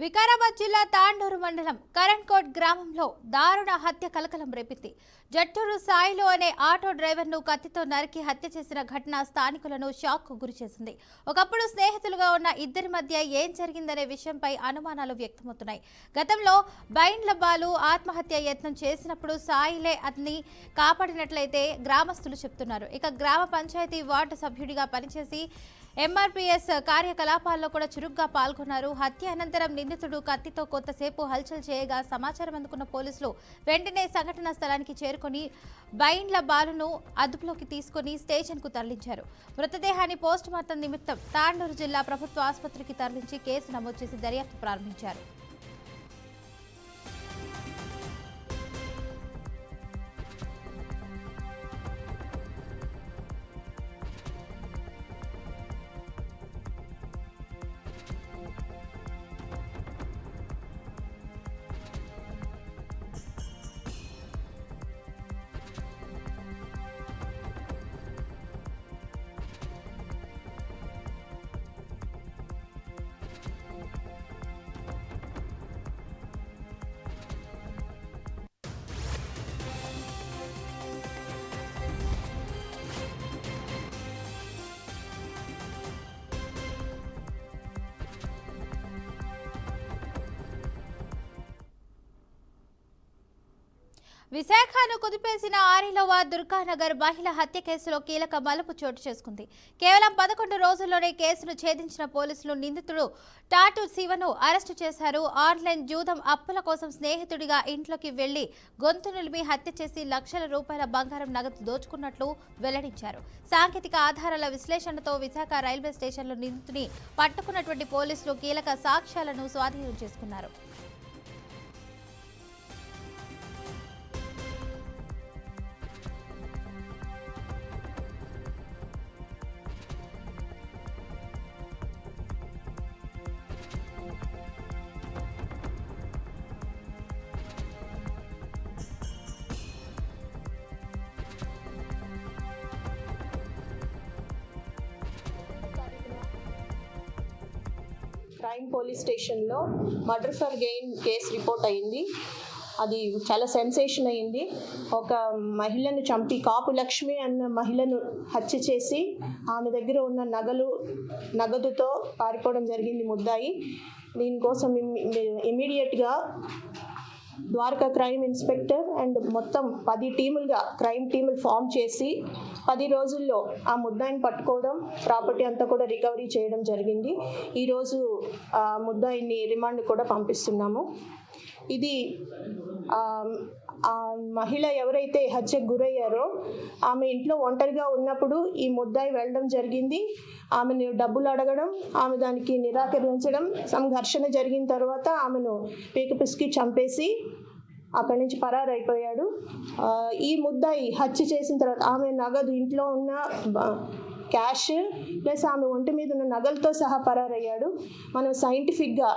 వికారాబాద్ జిల్లా తాండూరు మండలం కరణ్కోట్ గ్రామంలో దారుణ హత్య కలకలం రేపింది. జట్టూరు సాయిలు అనే ఆటో డ్రైవర్ను కత్తితో నరికి హత్య చేసిన ఘటన స్థానికులను షాక్కు గురిచేసింది. ఒకప్పుడు స్నేహితులుగా ఉన్న ఇద్దరి మధ్య ఏం జరిగిందనే విషయంపై అనుమానాలు వ్యక్తమవుతున్నాయి. గతంలో బైండ్ల బాలు ఆత్మహత్య యత్నం చేసినప్పుడు సాయిలే అతన్ని కాపాడినట్లయితే గ్రామస్తులు చెప్తున్నారు. ఇక గ్రామ పంచాయతీ వార్డు సభ్యుడిగా పనిచేసి ఎంఆర్పీఎస్ కార్యకలాపాల్లో కూడా చురుగ్గా పాల్గొన్నారు. హత్య అనంతరం నిందితుడు కత్తితో కొంతసేపు హల్చల్ చేయగా సమాచారం అందుకున్న పోలీసులు వెంటనే సంఘటనా స్థలానికి చేరుకొని బైండ్ల బాలును అదుపులోకి తీసుకుని స్టేషన్కు తరలించారు. మృతదేహాన్ని పోస్టుమార్టం నిమిత్తం తాండూరు జిల్లా ప్రభుత్వ ఆసుపత్రికి తరలించి కేసు నమోదు చేసి దర్యాప్తు ప్రారంభించారు. విశాఖను కుదిపేసిన ఆరిలోవా దుర్గానగర్ మహిళ హత్య కేసులో కీలక మలుపు చోటు చేసుకుంది. కేవలం 11 రోజుల్లోనే కేసును ఛేదించిన పోలీసులు నిందితుడు టాటూ శివను అరెస్టు చేశారు. ఆన్లైన్ జూదం అప్పుల కోసం స్నేహితుడిగా ఇంట్లోకి వెళ్లి గొంతు నిలిపి హత్య చేసి లక్షల రూపాయల బంగారం నగదు దోచుకున్నట్లు వెల్లడించారు. సాంకేతిక ఆధారాల విశ్లేషణతో విశాఖ రైల్వే స్టేషన్లో నిందితుడిని పట్టుకున్నటువంటి పోలీసులు కీలక సాక్ష్యాలను స్వాధీనం చేసుకున్నారు. క్రైమ్ పోలీస్ స్టేషన్లో murder for gain case report అయింది. అది చాలా సెన్సేషన్ అయింది. ఒక మహిళను చంపి కాపు లక్ష్మి అన్న మహిళను హత్య చేసి ఆమె దగ్గర ఉన్న నగదుతో పారిపోవడం జరిగింది ముద్దాయి. దీనికోసం ఇమీడియట్గా ద్వారకా క్రైమ్ ఇన్స్పెక్టర్ అండ్ మొత్తం 10 టీములుగా క్రైమ్ టీములు ఫామ్ చేసి 10 రోజుల్లో ఆ ముద్దాయిని పట్టుకోవడం, ప్రాపర్టీ అంతా కూడా రికవరీ చేయడం జరిగింది. ఈరోజు ఆ ముద్దాయిని రిమాండ్ కూడా పంపిస్తున్నాము. ఇది ఆ మహిళ ఎవరైతే హత్యకు గురయ్యారో ఆమె ఇంట్లో ఒంటరిగా ఉన్నప్పుడు ఈ ముద్దాయి వెళ్ళడం జరిగింది. ఆమెను డబ్బులు అడగడం, ఆమె దానికి నిరాకరించడం, సంఘర్షణ జరిగిన తర్వాత ఆమెను పీకపిసికి చంపేసి అక్కడి నుంచి పరారైపోయాడు. ఈ ముద్దాయి హత్య చేసిన తర్వాత ఆమె నగదు, ఇంట్లో ఉన్న క్యాష్ ప్లస్ ఆమె ఒంటి మీద ఉన్న నగలతో సహా పరారయ్యాడు. మనం సైంటిఫిక్గా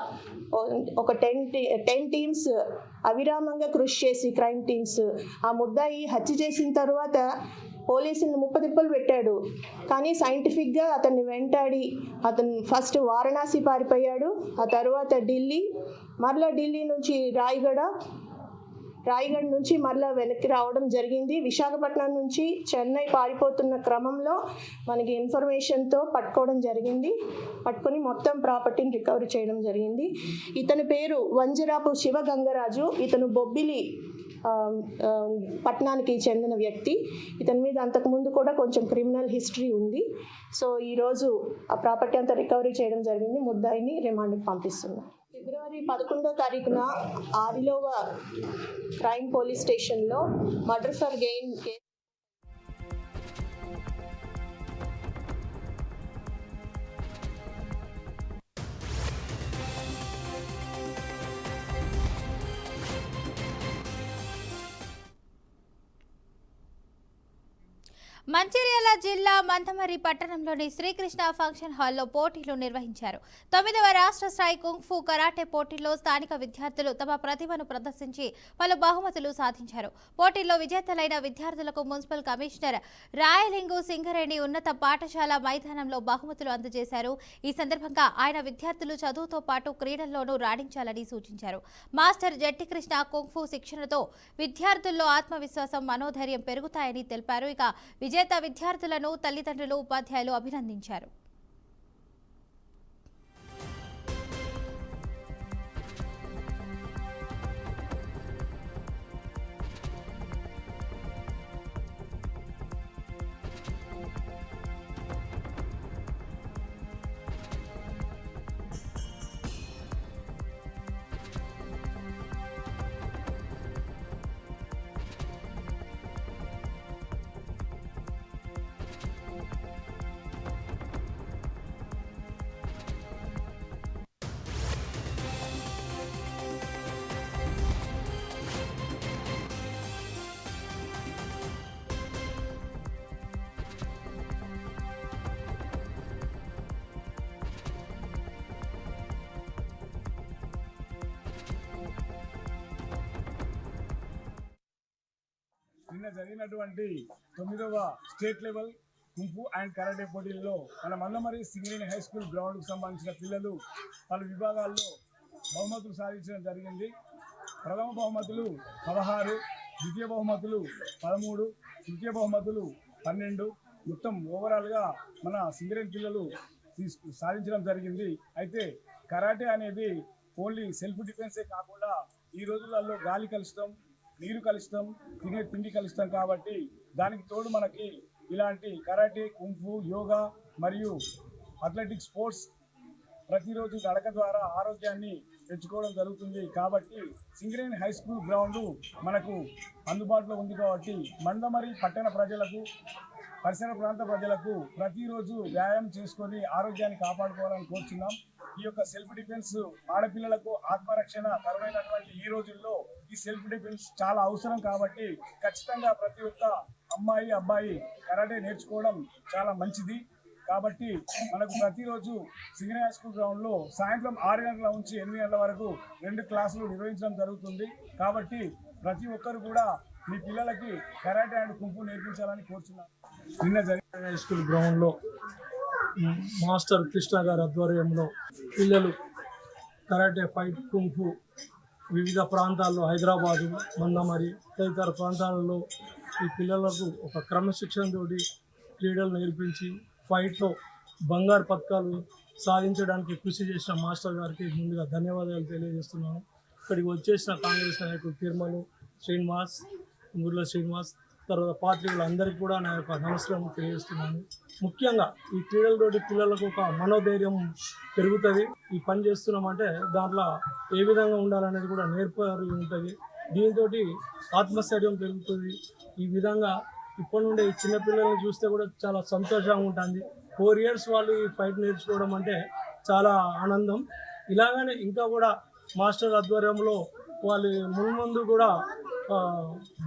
ఒక 10 టీమ్స్ అవిరామంగా కృషి చేసి క్రైమ్ టీమ్స్ ఆ ముద్దాయి హత్య చేసిన తర్వాత పోలీసులను ముప్పతిప్పలు పెట్టాడు. కానీ సైంటిఫిక్గా అతన్ని వెంటాడి అతను ఫస్ట్ వారణాసి పారిపోయాడు, ఆ తర్వాత ఢిల్లీ, మరలా ఢిల్లీ నుంచి రాయగఢ్ నుంచి మరలా వెనక్కి రావడం జరిగింది. విశాఖపట్నం నుంచి చెన్నై పారిపోతున్న క్రమంలో మనకి ఇన్ఫర్మేషన్తో పట్టుకోవడం జరిగింది. పట్టుకొని మొత్తం ప్రాపర్టీని రికవరీ చేయడం జరిగింది. ఇతని పేరు వంజరాపు శివ గంగరాజు. ఇతను బొబ్బిలి పట్టణానికి చెందిన వ్యక్తి. ఇతని మీద అంతకుముందు కూడా కొంచెం క్రిమినల్ హిస్టరీ ఉంది. సో ఈరోజు ఆ ప్రాపర్టీ అంతా రికవరీ చేయడం జరిగింది. ముద్దాయిని రిమాండ్కి పంపిస్తున్నాం. ఫిబ్రవరి 11వ తారీఖున ఆరిలోవా క్రైమ్ పోలీస్ స్టేషన్లో murder for gain case Mancherial జిల్లా మందమర్రి పట్టణంలోని శ్రీకృష్ణ ఫంక్షన్ హాల్లో పోటీలు నిర్వహించారు. 9వ రాష్ట్ర స్థాయి కుంగ్ఫు కరాటే పోటీల్లో స్థానిక విద్యార్థులు తమ ప్రతిభను ప్రదర్శించి పలు బహుమతులు సాధించారు. పోటీల్లో విజేతలైన విద్యార్థులకు మున్సిపల్ కమిషనర్ రాయలింగు సింగరేణి ఉన్నత పాఠశాల మైదానంలో బహుమతులు అందజేశారు. ఈ సందర్భంగా ఆయన విద్యార్థులు చదువుతో పాటు క్రీడల్లోనూ రాణించాలని సూచించారు. మాస్టర్ జట్టి కృష్ణ కుంగ్ఫు శిక్షణతో విద్యార్థుల్లో ఆత్మవిశ్వాసం, మనోధైర్యం పెరుగుతాయని తెలిపారు. ఇక విజేత విద్యార్థులను తల్లిదండ్రులు, ఉపాధ్యాయులు అభినందించారు. నిన్న జరిగినటువంటి 9వ state level kung fu and karate పోటీల్లో మన మందమర్రి సింగరేణి హై స్కూల్ గ్రౌండ్కు సంబంధించిన పిల్లలు పలు విభాగాల్లో బహుమతులు సాధించడం జరిగింది. ప్రథమ బహుమతులు 16, ద్వితీయ బహుమతులు 13, తృతీయ బహుమతులు 12. మొత్తం ఓవరాల్గా మన సింగరేణి పిల్లలు సాధించడం జరిగింది. అయితే కరాటే అనేది ఓన్లీ సెల్ఫ్ డిఫెన్సే కాకుండా ఈ రోజులలో గాలి కలుషితం, నీరు కలుషితం, తినే తిండి కలుషితం కాబట్టి దానికి తోడు మనకి ఇలాంటి కరాటే, కుంఫు, యోగా మరియు అథ్లెటిక్ స్పోర్ట్స్ ప్రతిరోజు నడక ద్వారా ఆరోగ్యాన్ని పెంచుకోవడం జరుగుతుంది. కాబట్టి సింగరేణి హై స్కూల్ గ్రౌండ్ మనకు అందుబాటులో ఉంది. కాబట్టి మందమర్రి పట్టణ ప్రజలకు, పరిసర ప్రాంత ప్రజలకు ప్రతిరోజు వ్యాయామం చేసుకొని ఆరోగ్యాన్ని కాపాడుకోవాలని కోరుచున్నాం. ఈ యొక్క సెల్ఫ్ డిఫెన్స్ ఆడపిల్లలకు ఆత్మరక్షణ కరువైనటువంటి ఈ రోజుల్లో ఈ సెల్ఫ్ డిఫెన్స్ చాలా అవసరం. కాబట్టి ఖచ్చితంగా ప్రతి ఒక్క అమ్మాయి, అబ్బాయి కరాటే నేర్చుకోవడం చాలా మంచిది. కాబట్టి మనకు ప్రతిరోజు సింగరేణి హై స్కూల్ గ్రౌండ్లో సాయంత్రం 6 గంటల నుంచి 8 గంటల వరకు 2 క్లాసులు నిర్వహించడం జరుగుతుంది. కాబట్టి ప్రతి ఒక్కరు కూడా మీ పిల్లలకి కరాటే అండ్ కుంఫు నేర్పించాలని కోరుచున్నాను. నిన్న జరిగిన హై స్కూల్ గ్రౌండ్లో మాస్టర్ కృష్ణ గారి ఆధ్వర్యంలో పిల్లలు కరాటే, ఫైట్, కుంఫు వివిధ ప్రాంతాల్లో హైదరాబాదు, మందమరి తదితర ప్రాంతాలలో ఈ పిల్లలకు ఒక క్రమశిక్షణతోటి క్రీడలు నేర్పించి ఫైట్లో బంగారు పథకాలు సాధించడానికి కృషి చేసిన మాస్టర్ గారికి ముందుగా ధన్యవాదాలు తెలియజేస్తున్నాను. ఇక్కడికి వచ్చేసిన కాంగ్రెస్ నాయకులు తిరుమల శ్రీనివాస్, ముర్ల శ్రీనివాస్, తర్వాత పాత్రికులందరికీ కూడా నా యొక్క నమస్కారం తెలియజేస్తున్నాను. ముఖ్యంగా ఈ క్రీడలతోటి పిల్లలకు ఒక మనోధైర్యం పెరుగుతుంది. ఈ పని చేస్తున్నామంటే దాంట్లో ఏ విధంగా ఉండాలనేది కూడా నేర్పరి ఉంటుంది. దీంతో ఆత్మస్థైర్యం పెరుగుతుంది. ఈ విధంగా ఇప్పటి నుండే ఈ చిన్నపిల్లల్ని చూస్తే కూడా చాలా సంతోషంగా ఉంటుంది. 4 years వాళ్ళు ఈ ఫైట్ నేర్చుకోవడం అంటే చాలా ఆనందం. ఇలాగనే ఇంకా కూడా మాస్టర్ ఆధ్వర్యంలో వాళ్ళు ముందు కూడా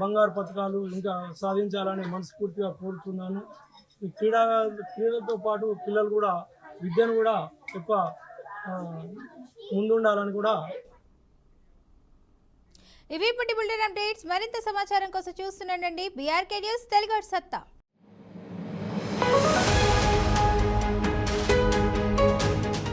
బంగారు పథకాలు ఇంకా సాధించాలని మనస్ఫూర్తిగా కోరుతున్నాను. ఈ క్రీడలతో పాటు పిల్లలు కూడా విద్యను కూడా ఎక్కువ ముందుండాలని కూడా. ఇవి ఇప్పటి బులెటిన్ అప్డేట్స్. మరింత సమాచారం కోసం చూస్తుండండి BRK న్యూస్ తెలుగు సత్తా.